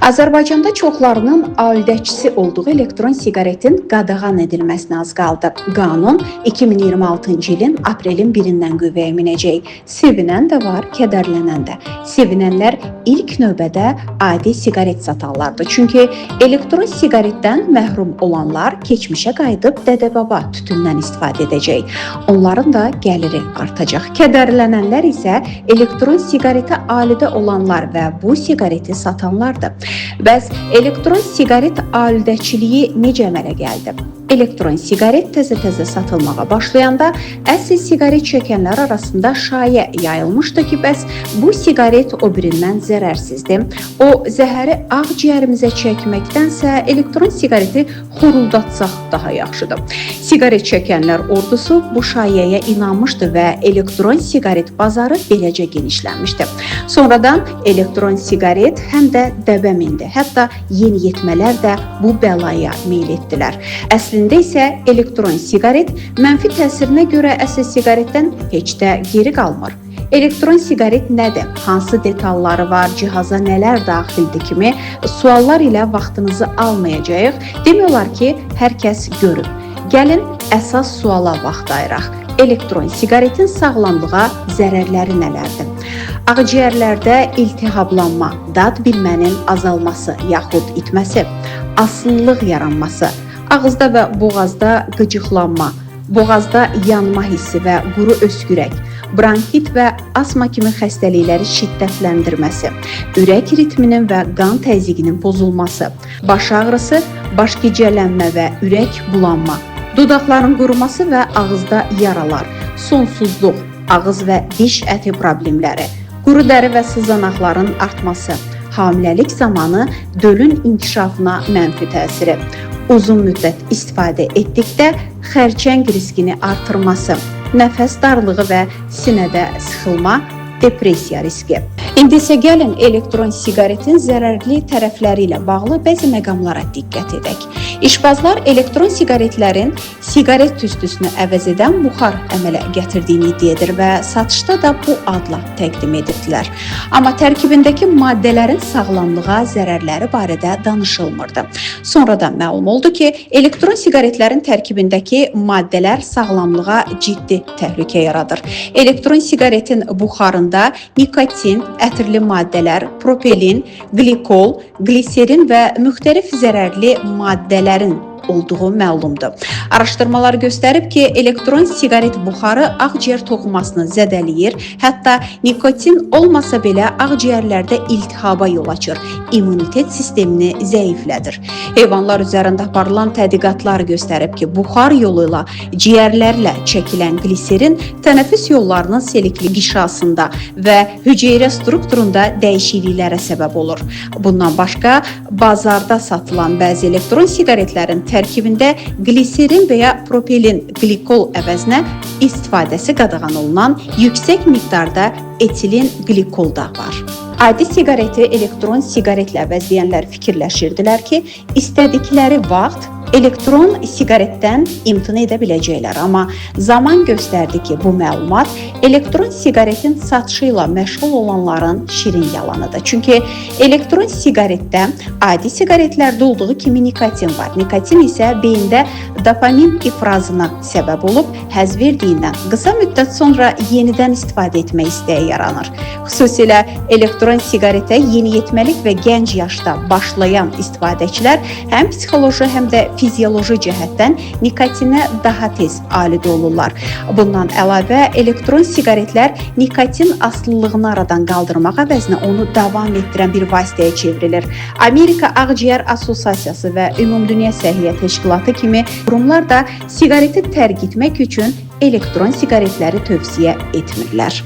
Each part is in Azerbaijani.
Azərbaycanda çoxlarının alüdəçisi olduğu elektron siqaretin qadağan edilməsinə az qaldı. Qanun 2026-cı ilin aprelin 1-dən qüvvəyə minəcək. Sevinən də var, kədərlənən də. Sevinənlər ilk növbədə adi siqaret satanlardır. Çünki elektron siqaretdən məhrum olanlar keçmişə qayıdıb dədə-baba tütündən istifadə edəcək. Onların da gəliri artacaq. Kədərlənənlər isə elektron siqaretə alidə olanlar və bu siqareti satanlardır. Bəs elektron siqaret alüdəçiliyi necə əmələ gəldi? Elektron siqaret təzə-təzə satılmağa başlayanda əsl siqaret çəkənlər arasında şayə yayılmışdı ki, bəs bu siqaret o birindən zərərsizdir. O zəhəri ağciyərimizə çəkməkdənsə elektron siqareti xoruldatsaq daha yaxşıdır. Siqaret çəkənlər ordusu bu şayəyə inanmışdı və elektron siqaret bazarı beləcə genişlənmişdi. Sonradan elektron siqaret həm də dəbə mindi. Hətta yeniyetmələr də bu bəlaya meyl etdilər. Əslində isə elektron siqaret mənfi təsirinə görə əsl siqaretdən heç də geri qalmır. Elektron siqaret nədir? Hansı detalları var? Cihaza nələr daxildir kimi suallar ilə vaxtınızı almayacağıq. Demək olar ki, hər kəs görüb. Gəlin əsas suala vaxt ayıraq. Elektron siqaretin sağlamlığa zərərləri nələrdir? Ağciyərlərdə iltihablanma, dad bilmənin azalması yaxud itməsi, asıllıq yaranması, ağızda və boğazda qıcıqlanma, boğazda yanma hissi və quru öskürək, bronxit və asma kimi xəstəlikləri şiddətləndirməsi, ürək ritminin və qan təzyiqinin pozulması, baş ağrısı, baş gicəllənmə və ürək bulanma, dodaqların quruması və ağızda yaralar, sonsuzluq, ağız və diş əti problemləri, quru dəri və sızanaqların artması, hamiləlik zamanı dölün inkişafına mənfi təsiri, uzun müddət istifadə etdikdə xərçəng riskini artırması, nəfəs darlığı və sinədə sıxılma, depressiya riski. İndi isə gəlin elektron siqaretin zərərli tərəfləri ilə bağlı bəzi məqamlara diqqət edək. İşbazlar elektron siqaretlərin siqaret tüstüsünü əvəz edən buxar əmələ gətirdiyini iddia edir və satışda da bu adla təqdim edirdilər. Amma tərkibindəki maddələrin sağlamlığa zərərləri barədə danışılmırdı. Sonradan məlum oldu ki, elektron siqaretlərin tərkibindəki maddələr sağlamlığa ciddi təhlükə yaradır. Elektron siqaretin buxarında nikotin, ətirli maddələr, propelin, qlikol, gliserin və müxtəlif zərərli maddələrin olduğu məlumdur. Araşdırmalar göstərib ki, elektron siqaret buxarı ağciyər toxumasını zədələyir, hətta nikotin olmasa belə ağciyərlərdə iltihaba yol açır, immunitet sistemini zəiflədir. Heyvanlar üzərində aparılan tədqiqatlar göstərib ki, buxar yolu ilə ciyərlərlə çəkilən gliserin tənəffüs yollarının selikli qişasında və hüceyrə strukturunda dəyişikliklərə səbəb olur. Bundan başqa, bazarda satılan bəzi elektron siqaretlərin tərkibində gliserin və ya propelin qlikol əvəzinə istifadəsi qadağan olunan yüksək miqdarda etilin qlikol da var. Adi siqareti elektron siqaretlə əvəzləyənlər fikirləşirdilər ki, istədikləri vaxt elektron siqaretdən imtina edə biləcəklər. Amma zaman göstərdi ki, bu məlumat elektron siqaretin satışı ilə məşğul olanların şirin yalanıdır. Çünki elektron siqaretdə adi siqaretlərdə olduğu kimi nikotin var. Nikotin isə beyində dopamin ifrazına səbəb olub, həzz verdiyindən qısa müddət sonra yenidən istifadə etmək istəyi yaranır. Xüsusilə elektron siqaretə yeniyetməlik və gənc yaşda başlayan istifadəçilər həm psixoloji, həm də fizioloji cəhətdən nikotinə daha tez alidə olurlar. Bundan əlavə, elektron siqaretlər nikotin asılılığını aradan qaldırmaq əvəzinə onu davam etdirən bir vasitəyə çevrilir. Amerika Ağciyər Assosiasiyası və Ümumdünya Səhiyyə Təşkilatı kimi qurumlar da siqareti tərk etmək üçün elektron siqaretləri tövsiyə etmirlər.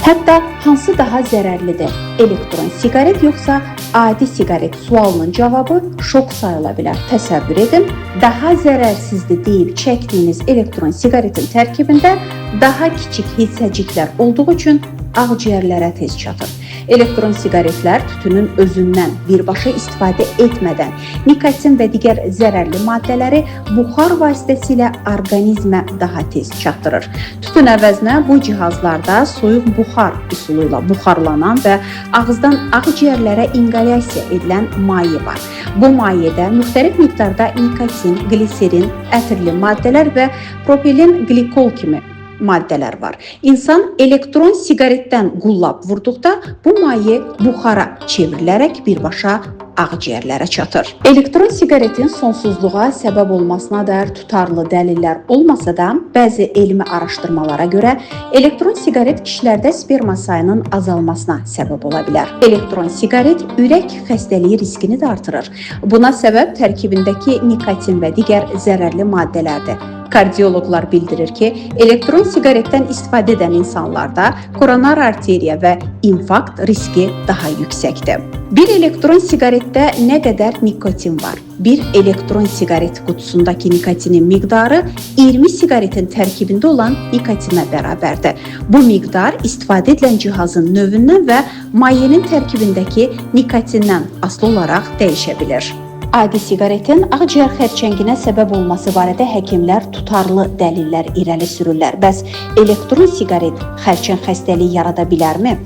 Hətta hansı daha zərərlidir? Elektron siqaret yoxsa adi siqaret sualının cavabı şok sayıla bilər. Təsəvvür edin, daha zərərsizdir deyib çəkdiyiniz elektron siqaretin tərkibində daha kiçik hissəciklər olduğu üçün ağciyərlərə tez çatır. Elektron siqaretlər tütünün özündən birbaşa istifadə etmədən nikotin və digər zərərli maddələri buxar vasitəsilə orqanizmə daha tez çatdırır. Tütün əvəzinə bu cihazlarda soyuq buxar üsulu ilə buxarlanan və ağızdan ağciyərlərə inqalyasiya edilən maye var. Bu mayədə müxtəlif miqdarda nikotin, gliserin, ətirli maddələr və propilin glikol kimi maddələr var. İnsan elektron siqaretdən qullab vurduqda bu maye buxara çevrilərək birbaşa ağciyərlərə çatır. Elektron siqaretin sonsuzluğa səbəb olmasına dair tutarlı dəlillər olmasa da, bəzi elmi araşdırmalara görə elektron siqaret kişilərdə sperma sayının azalmasına səbəb ola bilər. Elektron siqaret ürək xəstəliyi riskini də artırır. Buna səbəb tərkibindəki nikotin və digər zərərli maddələrdir. Kardioloqlar bildirir ki, elektron siqaretdən istifadə edən insanlarda koronar arteriya və infarkt riski daha yüksəkdir. Bir elektron siqaretdə nə qədər nikotin var? Bir elektron siqaret qutusundakı nikotinin miqdarı 20 siqaretin tərkibində olan nikotinə bərabərdir. Bu miqdar istifadə edilən cihazın növündən və mayenin tərkibindəki nikotindən asılı olaraq dəyişə bilir. Adi siqaretin ağciyər xərçənginə səbəb olması barədə həkimlər tutarlı dəlillər irəli sürürlər. Bəs elektron siqaret xərçəng xəstəliyi yarada bilərmi?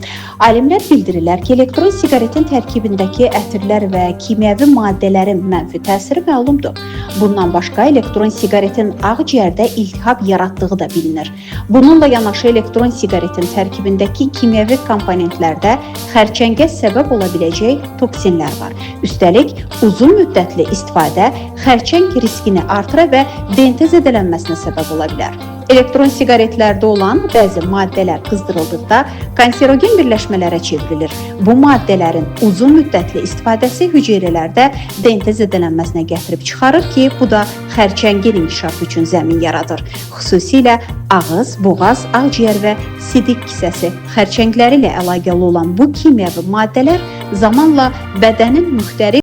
Alimlər bildirirlər ki, elektron siqaretin tərkibindəki ətirlər və kimyəvi maddələrin mənfi təsiri məlumdur. Bundan başqa elektron siqaretin ağciyərdə iltihab yaratdığı da bilinir. Bununla yanaşı elektron siqaretin tərkibindəki kimyəvi komponentlərdə xərçəngə səbəb ola biləcək toksinlər var. Üstəlik, uzun müddətli istifadə xərçəng riskini artıra və DNT zədələnməsinə səbəb ola bilər. Elektron siqaretlərdə olan bəzi maddələr qızdırıldıqda kanserogen birləşmələrə çevrilir. Bu maddələrin uzun müddətli istifadəsi hüceyrələrdə DNT zədələnməsinə gətirib çıxarır ki, bu da xərçəngin inkişafı üçün zəmin yaradır. Xüsusilə ağız, boğaz, ağciyər və sidik kisəsi xərçəngləri ilə əlaqəli olan bu kimyəvi maddələr zamanla bədənin müxtəlif